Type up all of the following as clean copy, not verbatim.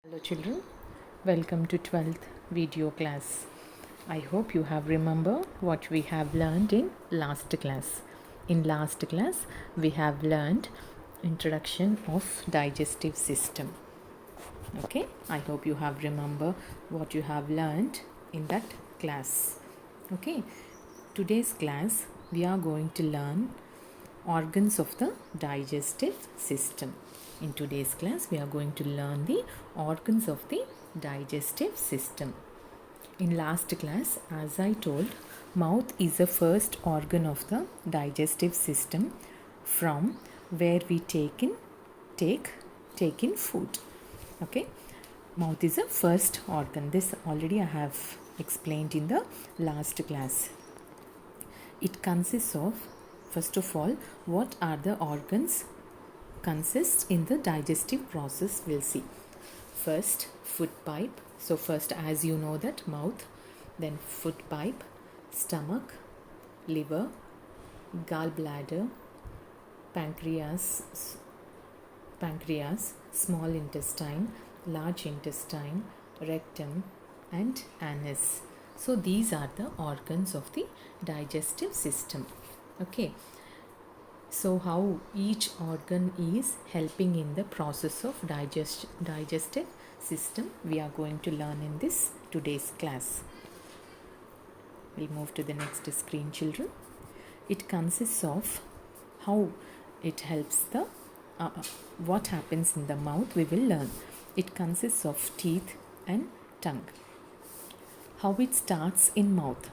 Hello children, welcome to 12th video class. I hope you have remember what we have learned in last class. In last class we have learned introduction of digestive system. Okay, I hope you have remember what you have learned in that class. Okay, today's class we are going to learn organs of the digestive system. In today's class, we are going to learn the organs of the digestive system. In last class, as I told, mouth is the first organ of the digestive system from where we take in food. Okay, mouth is the first organ. This already I have explained in the last class. It consists of, first of all, what are the organs consists in the digestive process? We'll see. First, food pipe. So first, as you know, that mouth, then food pipe, stomach, liver, gallbladder, pancreas, small intestine, large intestine, rectum, and anus. So these are the organs of the digestive system. Okay, so how each organ is helping in the process of digestive system we are going to learn in this today's class. We'll move to the next screen, children. It consists of how it helps the what happens in the mouth we will learn. It consists of teeth and tongue. How it starts in mouth.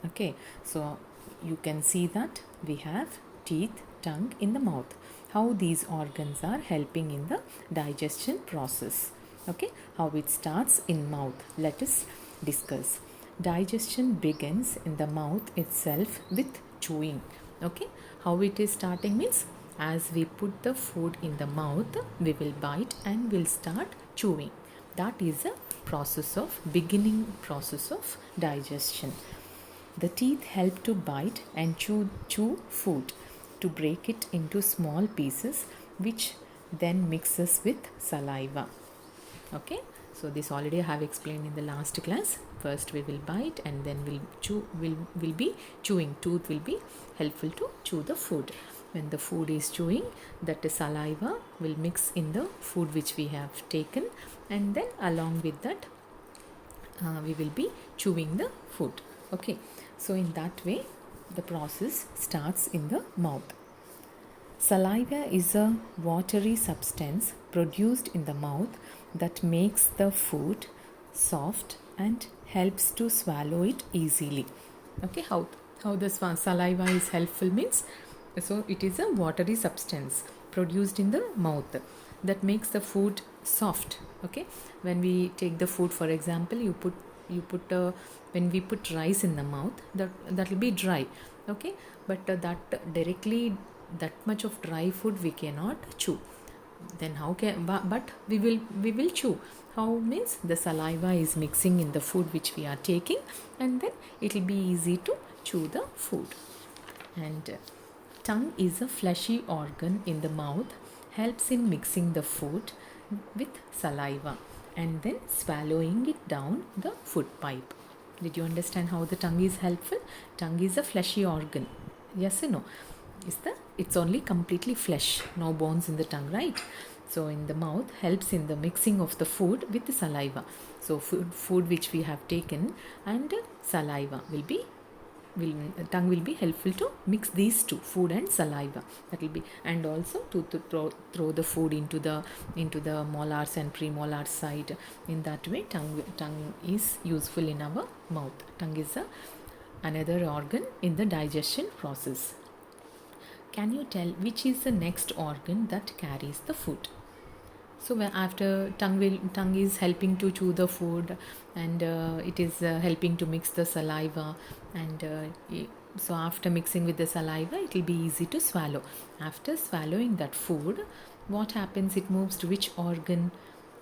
Okay, so you can see that we have teeth, tongue in the mouth. How these organs are helping in the digestion process. Okay, how it starts in mouth. Let us discuss. Digestion begins in the mouth itself with chewing. Okay, how it is starting means as we put the food in the mouth, we will bite and will start chewing. That is a beginning process of digestion. The teeth help to bite and chew food, to break it into small pieces, which then mixes with saliva. Okay, so this already I have explained in the last class. First we will bite and then we'll be chewing. Tooth will be helpful to chew the food. When the food is chewing, that saliva will mix in the food which we have taken, and then along with that we will be chewing the food. Okay, so in that way the process starts in the mouth. Saliva is a watery substance produced in the mouth that makes the food soft and helps to swallow it easily. Okay, how the saliva is helpful means, so it is a watery substance produced in the mouth that makes the food soft. Okay, when we take the food, for example, when we put rice in the mouth, that will be dry. Okay, but that much of dry food we cannot chew. Then but we will chew. How means the saliva is mixing in the food which we are taking, and then it will be easy to chew the food. And tongue is a fleshy organ in the mouth, helps in mixing the food with saliva and then swallowing it down the food pipe. Did you understand how the tongue is helpful? Tongue is a fleshy organ. Yes or no? It's only completely flesh, no bones in the tongue, right? So in the mouth helps in the mixing of the food with the saliva. So food which we have taken and saliva tongue will be helpful to mix these two, food and saliva. That will be, and also to throw the food into the molars and premolar side. In that way tongue is useful in our mouth. Tongue is another organ in the digestion process. Can you tell which is the next organ that carries the food? So after tongue is helping to chew the food, and it is helping to mix the saliva, and so after mixing with the saliva it will be easy to swallow. After swallowing that food, what happens? It moves to which organ?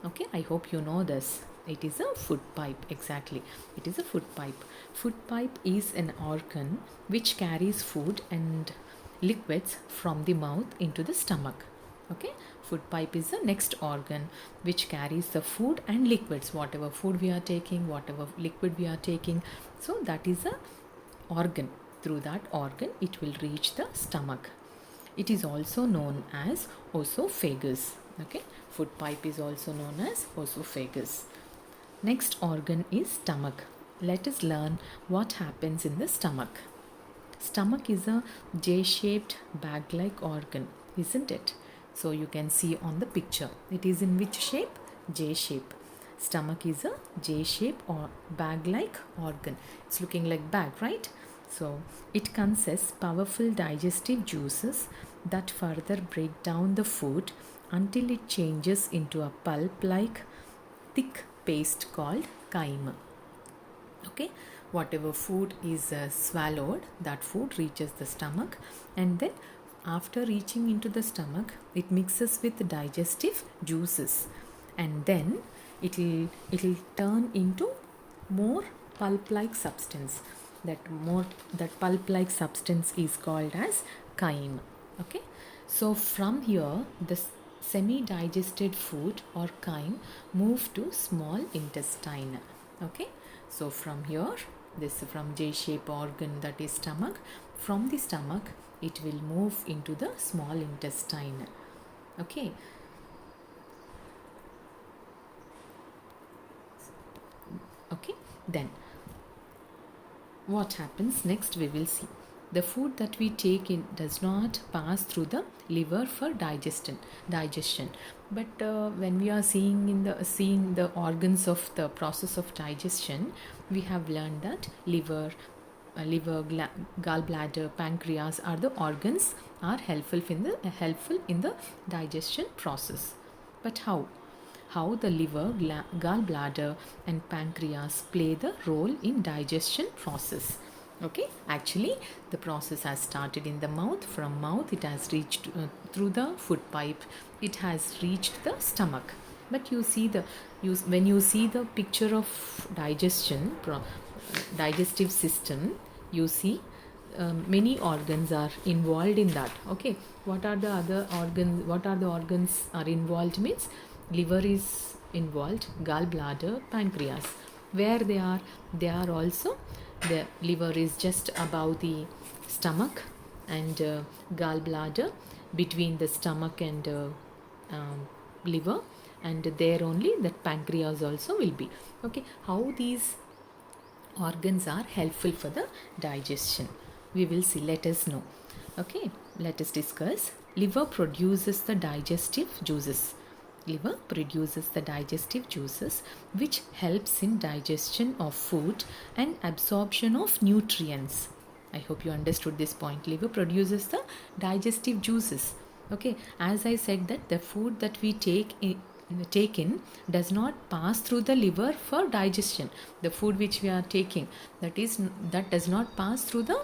Okay, I hope you know this. It is a food pipe. Exactly, it is a food pipe. Food pipe is an organ which carries food and liquids from the mouth into the stomach. Okay, food pipe is the next organ which carries the food and liquids, whatever food we are taking, whatever liquid we are taking. So that is a organ. Through that organ it will reach the stomach. It is also known as esophagus. Okay, food pipe is also known as esophagus. Next organ is stomach. Let us learn what happens in the stomach. Stomach is a J-shaped bag-like organ, isn't it? So you can see on the picture. It is in which shape? J shape. Stomach is a J shape or bag-like organ. It's looking like bag, right? So it consists powerful digestive juices that further break down the food until it changes into a pulp-like thick paste called chyme. Okay, whatever food is swallowed, that food reaches the stomach, and then after reaching into the stomach it mixes with digestive juices, and then it'll turn into more pulp like substance. That pulp like substance is called as chyme. Okay, so from here the semi digested food or chyme move to small intestine. Okay, so from here, this from J shape organ, that is stomach, from the stomach it will move into the small intestine. Okay, okay, then what happens next we will see. The food that we take in does not pass through the liver for digestion, but when we are seeing the organs of the process of digestion, we have learned that liver, gallbladder, pancreas are the organs are helpful in the digestion process. But how the liver, gallbladder and pancreas play the role in digestion process? Okay, actually the process has started in the mouth. From mouth it has reached through the food pipe, it has reached the stomach. But when you see the picture of digestive system, you see many organs are involved in that. Okay, what are the organs are involved means liver is involved, gallbladder, pancreas. Where they are also, the liver is just above the stomach, and gallbladder between the stomach and liver, and there only that pancreas also will be. Okay, how these organs are helpful for the digestion, we will see. Let us know. Okay, let us discuss. Liver produces the digestive juices. Liver produces the digestive juices which helps in digestion of food and absorption of nutrients. I hope you understood this point. Liver produces the digestive juices. Okay, as I said that the food that we take in does not pass through the liver for digestion. The food which we are taking, that does not pass through the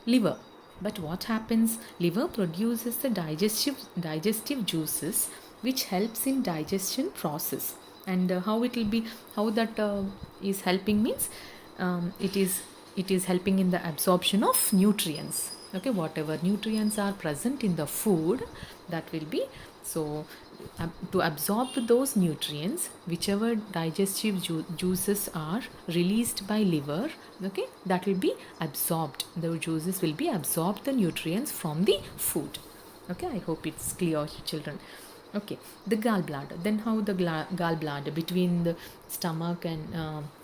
liver. But what happens? Liver produces the digestive juices which helps in digestion process. And how that is helping means it is helping in the absorption of nutrients. Okay, whatever nutrients are present in the food, that will be so to absorb those nutrients, whichever digestive juices are released by liver, okay, that will be absorbed. The juices will be absorbed, the nutrients from the food. Okay, I hope it's clear, children. Okay, the gallbladder. Then how the gallbladder between the stomach and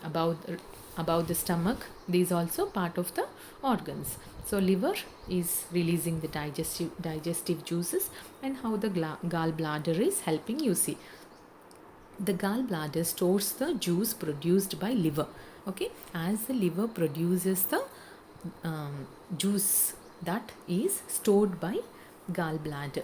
above the stomach, these also part of the organs. So liver is releasing the digestive juices, and how the gallbladder is helping, you see. The gallbladder stores the juice produced by liver. Okay, as the liver produces the juice, that is stored by gallbladder.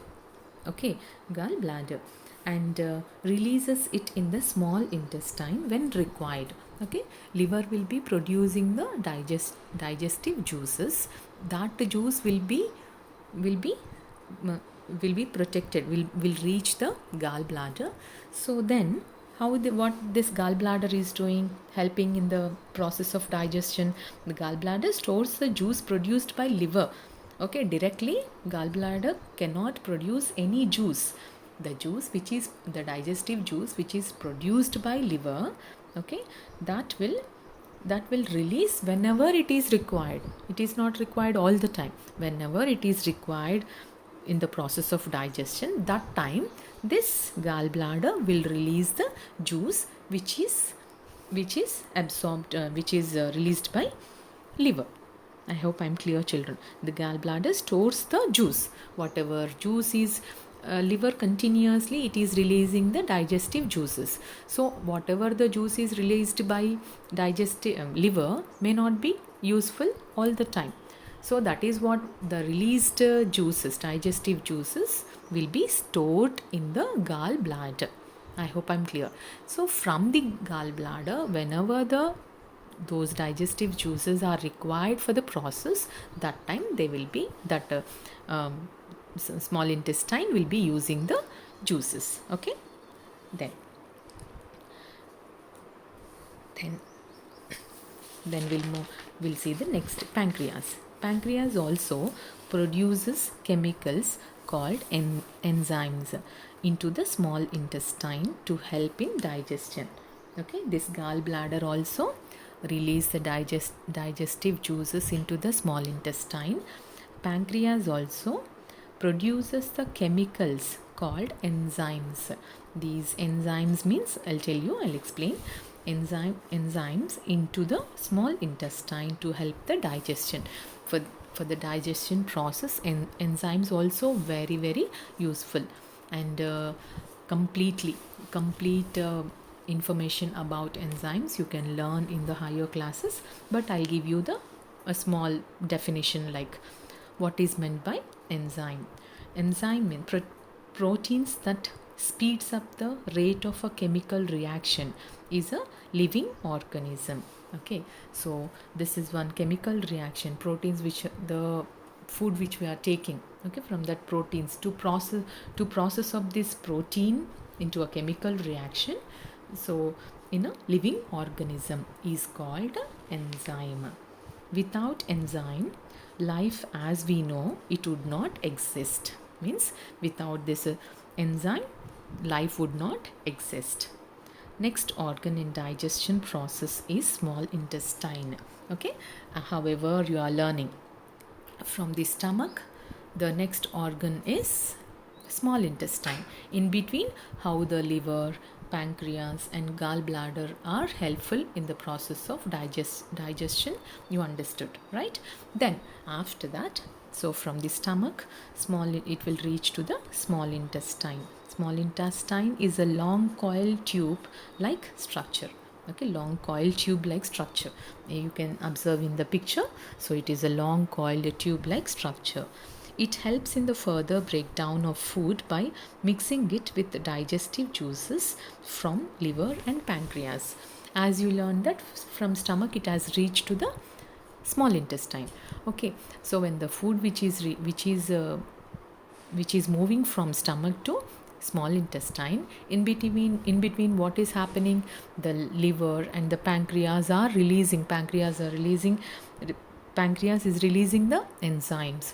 Okay, gallbladder, and releases it in the small intestine when required. Okay, liver will be producing the digestive juices. That juice will be protected, will reach the gallbladder. So then what this gallbladder is doing, helping in the process of digestion? The gallbladder stores the juice produced by liver. Okay, directly gallbladder cannot produce any juice. The juice which is the digestive juice which is produced by liver, okay, that will release whenever it is required. It is not required all the time. Whenever it is required in the process of digestion, that time this gallbladder will release the juice which is absorbed, which is released by liver. I hope I'm clear, children. The gallbladder stores the juice. Whatever juice is liver continuously, it is releasing the digestive juices. So whatever the juice is released by digestive liver may not be useful all the time. So that is what the released juices, digestive juices, will be stored in the gallbladder. I hope I'm clear. So from the gallbladder, whenever those digestive juices are required for the process, that time they will be small intestine will be using the juices. Okay, then we'll see the next, pancreas. Pancreas also produces chemicals called enzymes into the small intestine to help in digestion. Okay, this gallbladder also release the digestive juices into the small intestine. Pancreas also produces the chemicals called enzymes. These enzymes means, I'll explain. Enzymes into the small intestine to help the digestion. For the digestion process, enzymes also very, very useful. And complete information about enzymes you can learn in the higher classes, but I'll give you a small definition, like what is meant by enzyme. Enzyme means proteins that speeds up the rate of a chemical reaction is a living organism. Okay, so this is one chemical reaction. Proteins, which the food which we are taking, okay, from that proteins to process of this protein into a chemical reaction, so in a living organism, is called enzyme. Without enzyme, life as we know it would not exist. Means without this enzyme, life would not exist. Next organ in digestion process is small intestine. Okay, however you are learning from the stomach, the next organ is small intestine. In between, how the liver, pancreas and gallbladder are helpful in the process of digestion, you understood, right? Then after that, so from the stomach, it will reach to the small intestine. Small intestine is a long coil tube like structure. Okay, long coil tube like structure. You can observe in the picture. So it is a long coiled tube like structure. It helps in the further breakdown of food by mixing it with the digestive juices from liver and pancreas. As you learned that from stomach it has reached to the small intestine. Okay, so when the food which is moving from stomach to small intestine, in between what is happening, the liver and the pancreas is releasing the enzymes.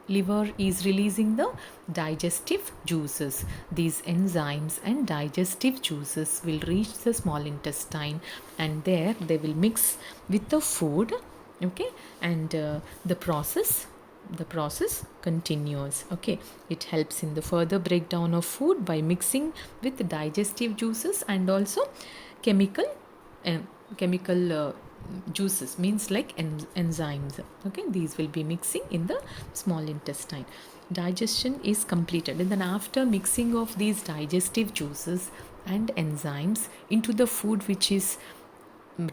Liver is releasing the digestive juices. These enzymes and digestive juices will reach the small intestine, and there they will mix with the food. Okay, and the process continues. Okay, it helps in the further breakdown of food by mixing with the digestive juices and also chemical juices, means like enzymes. Okay, these will be mixing in the small intestine. Digestion is completed, and then after mixing of these digestive juices and enzymes into the food which is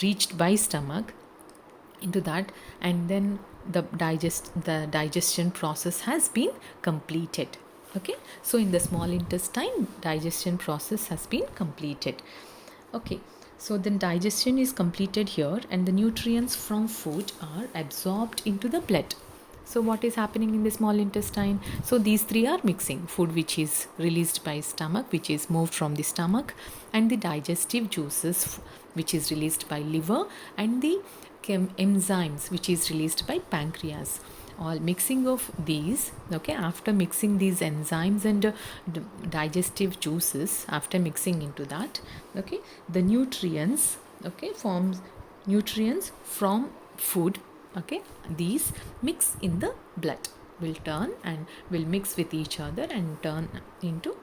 reached by stomach, into that, and then the digestion process has been completed. Okay, so in the small intestine, digestion process has been completed. Okay, so then digestion is completed here, and the nutrients from food are absorbed into the blood. So what is happening in the small intestine? So these three are mixing: food which is released by stomach, which is moved from the stomach, and the digestive juices which is released by liver, and the enzymes which is released by pancreas. all mixing of these, okay, after mixing these enzymes and digestive juices, after mixing into that, okay, the nutrients, okay, forms nutrients from food, okay, these mix in the blood, will turn and will mix with each other and turn into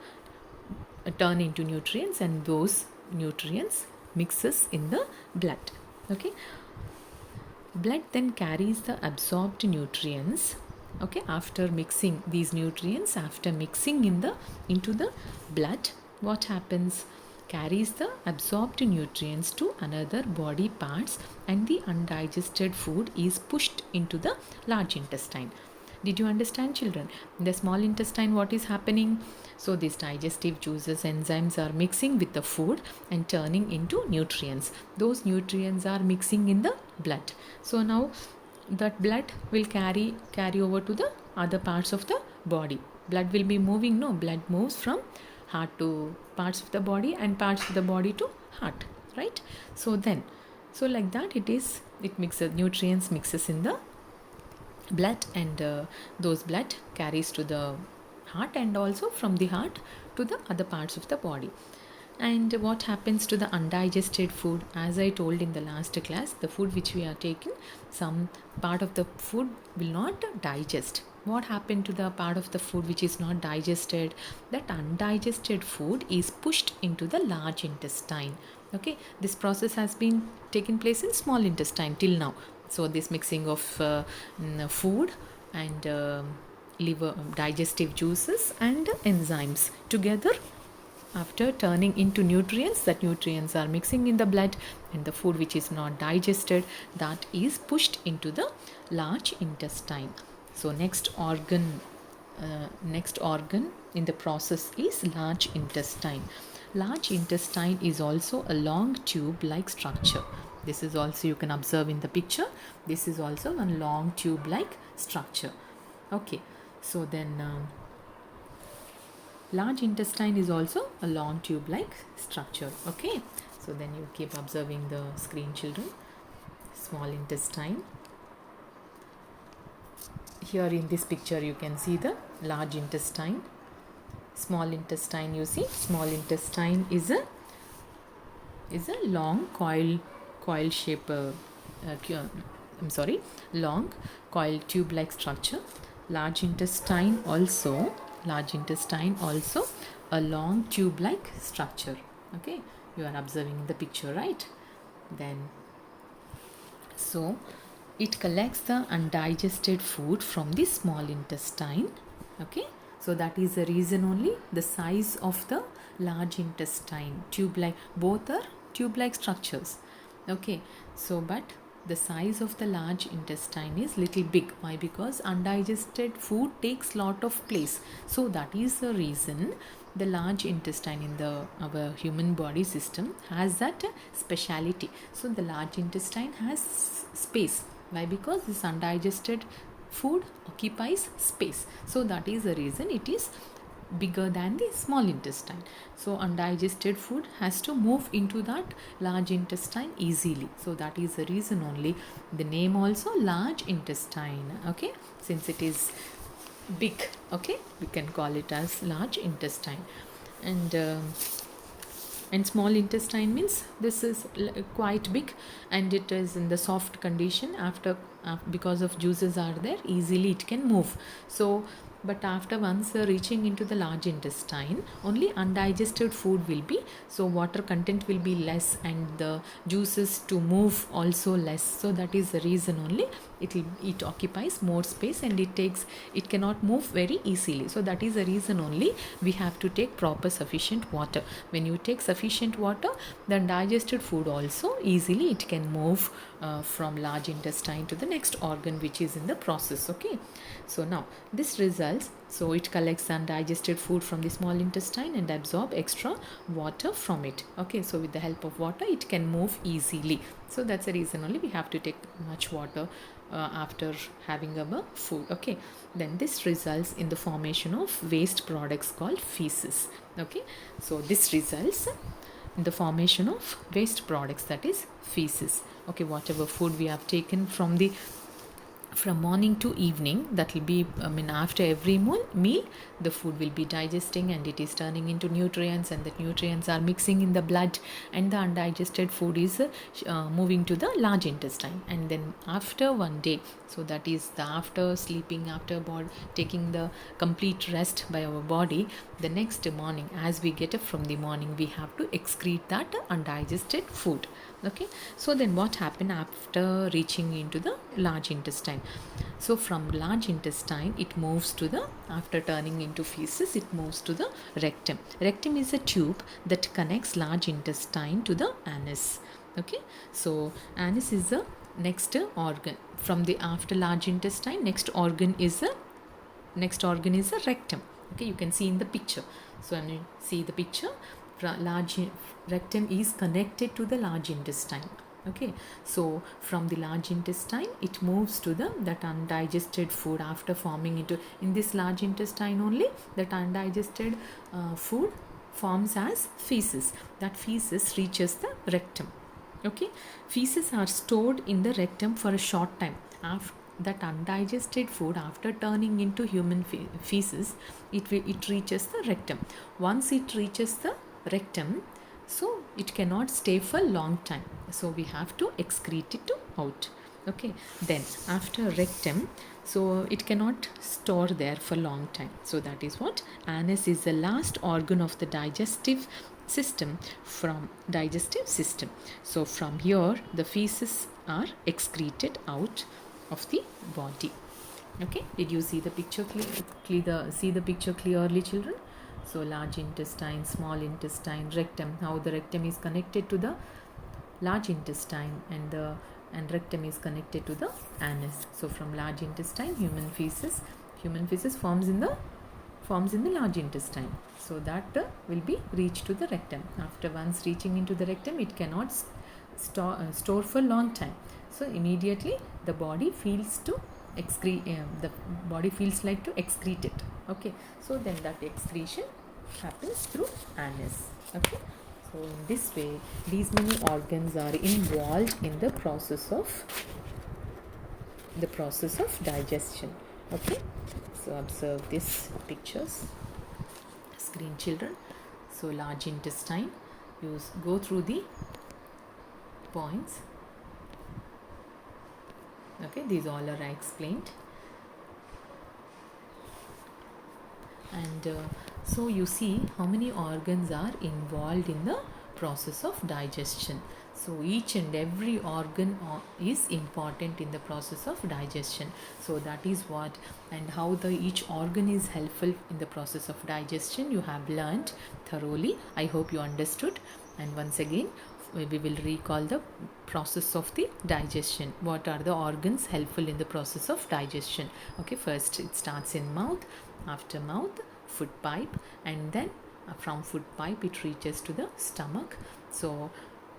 nutrients, and those nutrients mixes in the blood, okay. Blood then carries the absorbed nutrients, okay, after mixing these nutrients, after mixing into the blood, what happens, carries the absorbed nutrients to another body parts, and the undigested food is pushed into the large intestine. Did you understand, children? In the small intestine, what is happening? So these digestive juices, enzymes are mixing with the food and turning into nutrients. Those nutrients are mixing in the blood. So now that blood will carry over to the other parts of the body. Blood will be moving. No, blood moves from heart to parts of the body, and parts of the body to heart, right? So like that it mixes, nutrients mixes in the blood, and those blood carries to the heart, and also from the heart to the other parts of the body. And what happens to the undigested food? As I told in the last class, the food which we are taking, some part of the food will not digest. What happened to the part of the food which is not digested? That undigested food is pushed into the large intestine, okay. This process has been taken place in small intestine till now. So this mixing of food and liver, digestive juices and enzymes together, after turning into nutrients, that nutrients are mixing in the blood, and the food which is not digested, that is pushed into the large intestine. So next organ in the process is large intestine. Large intestine is also a long tube like structure. This is also, you can observe in the picture, this is also a long tube like structure, okay. So then large intestine is also a long tube like structure, okay. So then you keep observing the screen, children. Small intestine. Here in this picture you can see the large intestine. Small intestine, you see, small intestine is a long coil shape, long coil tube like structure. Large intestine also a long tube like structure, okay. You are observing the picture, right? Then so it collects the undigested food from the small intestine, okay. So that is the reason only the size of the large intestine, tube like, both are tube like structures, okay. So but the size of the large intestine is little big. Why? Because undigested food takes lot of place. So that is the reason the large intestine in our human body system has that speciality. So the large intestine has space. Why? Because this undigested food occupies space. So that is the reason it is bigger than the small intestine. So undigested food has to move into that large intestine easily. So that is the reason only the name also large intestine, okay. Since it is big, okay, we can call it as large intestine. And small intestine means this is quite big, and it is in the soft condition. After because of juices are there, easily it can move. So but after once reaching into the large intestine, only undigested food will be, so water content will be less, and the juices to move also less. So that is the reason only it occupies more space, and it cannot move very easily. So that is the reason only we have to take proper sufficient water. When you take sufficient water, the undigested food also easily it can move from large intestine to the next organ which is in the process, okay. So now this results, so it collects undigested food from the small intestine and absorb extra water from it, okay. So with the help of water it can move easily. So that's the reason only we have to take much water after having our food, okay. Then this results in the formation of waste products called feces, okay. So this results in the formation of waste products, that is feces, okay. Whatever food we have taken from the from morning to evening, that will be, after every meal the food will be digesting, and it is turning into nutrients, and the nutrients are mixing in the blood, and the undigested food is moving to the large intestine. And then after one day, so that is the after sleeping, after taking the complete rest by our body, the next morning, as we get up from the morning, we have to excrete that undigested food. Okay, so then what happened after reaching into the large intestine? So from large intestine it moves to the, after turning into feces, it moves to the rectum. Rectum is a tube that connects large intestine to the anus. Okay, so anus is the next organ from the after large intestine. Next organ is a rectum. Okay, you can see in the picture. So when you see the picture, large rectum is connected to the large intestine. Okay, so from the large intestine it moves to the that undigested food after forming into, in this large intestine only, that undigested food forms as feces. That feces reaches the rectum. Okay, feces are stored in the rectum for a short time. After that undigested food, after turning into human feces, it reaches the rectum. Once it reaches the rectum, so it cannot stay for a long time, so we have to excrete it out. Okay, then after rectum, so it cannot store there for long time. So that is what, anus is the last organ of the digestive system. So from here the feces are excreted out of the body. Okay, did you see the picture clearly, children? So large intestine, small intestine, rectum, how the rectum is connected to the large intestine, and rectum is connected to the anus. So from large intestine, human feces forms in the large intestine, so that will be reached to the rectum. After once reaching into the rectum, it cannot store for long time, so immediately the body feels like to excrete it. Okay, so then that excretion happens through anus. Okay, so in this way these many organs are involved in the process of digestion. Okay, so observe these pictures screen, children. So large intestine, you go through the points. Okay, these all are explained. And so you see how many organs are involved in the process of digestion. So each and every organ is important in the process of digestion. So that is what, and how each organ is helpful in the process of digestion, you have learnt thoroughly. I hope you understood. And once again, we will recall the process of the digestion. What are the organs helpful in the process of digestion? Okay, first it starts in mouth, after mouth, food pipe, and then from food pipe it reaches to the stomach. So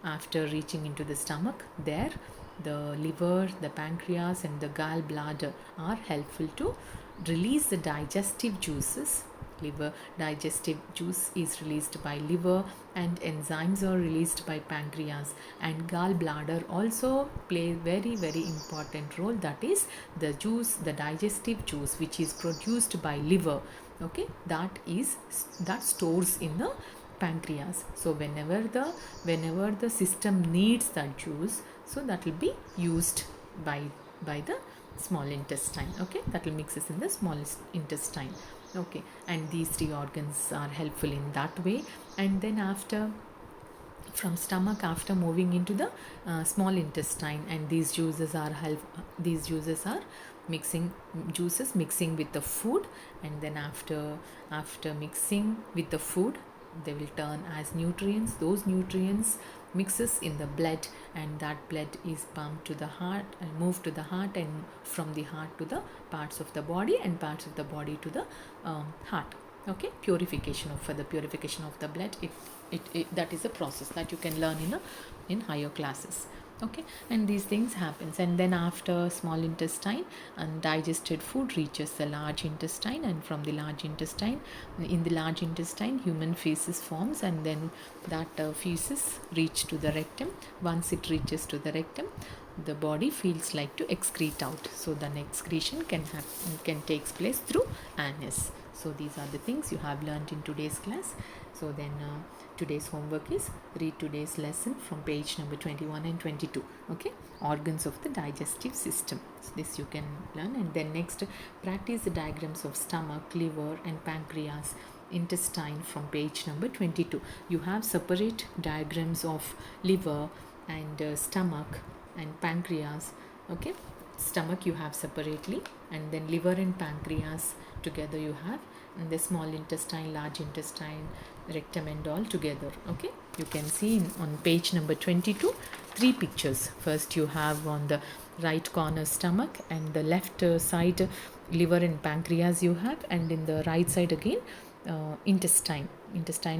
after reaching into the stomach, there the liver, the pancreas, and the gallbladder are helpful to release the digestive juices. Liver digestive juice is released by liver, and enzymes are released by pancreas, and gallbladder also play very important role. That is the digestive juice which is produced by liver. Okay, that stores in the pancreas. So whenever the system needs that juice, so that will be used by the small intestine. Okay, that will mix in the small intestine. Okay, and these three organs are helpful in that way. And then from stomach, after moving into the small intestine, and these juices are mixing with the food, and then after mixing with the food, they will turn as nutrients. Those nutrients mixes in the blood, and that blood is pumped to the heart and moved to the heart, and from the heart to the parts of the body, and parts of the body to the heart. Okay, purification of the blood, that is a process that you can learn in higher classes. Okay, and these things happens, and then after small intestine, undigested food reaches the large intestine, and from the large intestine, in the large intestine human feces forms, and then that feces reach to the rectum. Once it reaches to the rectum, the body feels like to excrete out, so the excretion can takes place through anus. So these are the things you have learned in today's class. So then today's homework is read today's lesson from page number 21 and 22. Okay, organs of the digestive system. So this you can learn, and then next practice the diagrams of stomach, liver and pancreas, intestine from page number 22. You have separate diagrams of liver and stomach and pancreas. Okay, stomach you have separately, and then liver and pancreas together you have, and the small intestine, large intestine, rectum and all together. Okay, you can see on page number 22 three pictures. First you have on the right corner stomach, and the left side liver and pancreas you have, and in the right side again intestine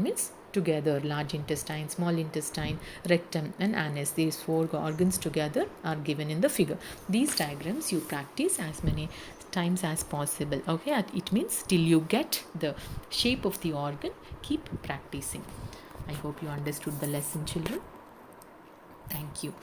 means together large intestine, small intestine, rectum and anus. These four organs together are given in the figure. These diagrams you practice as many times as possible. Okay, it means till you get the shape of the organ, keep practicing. I hope you understood the lesson, children. Thank you.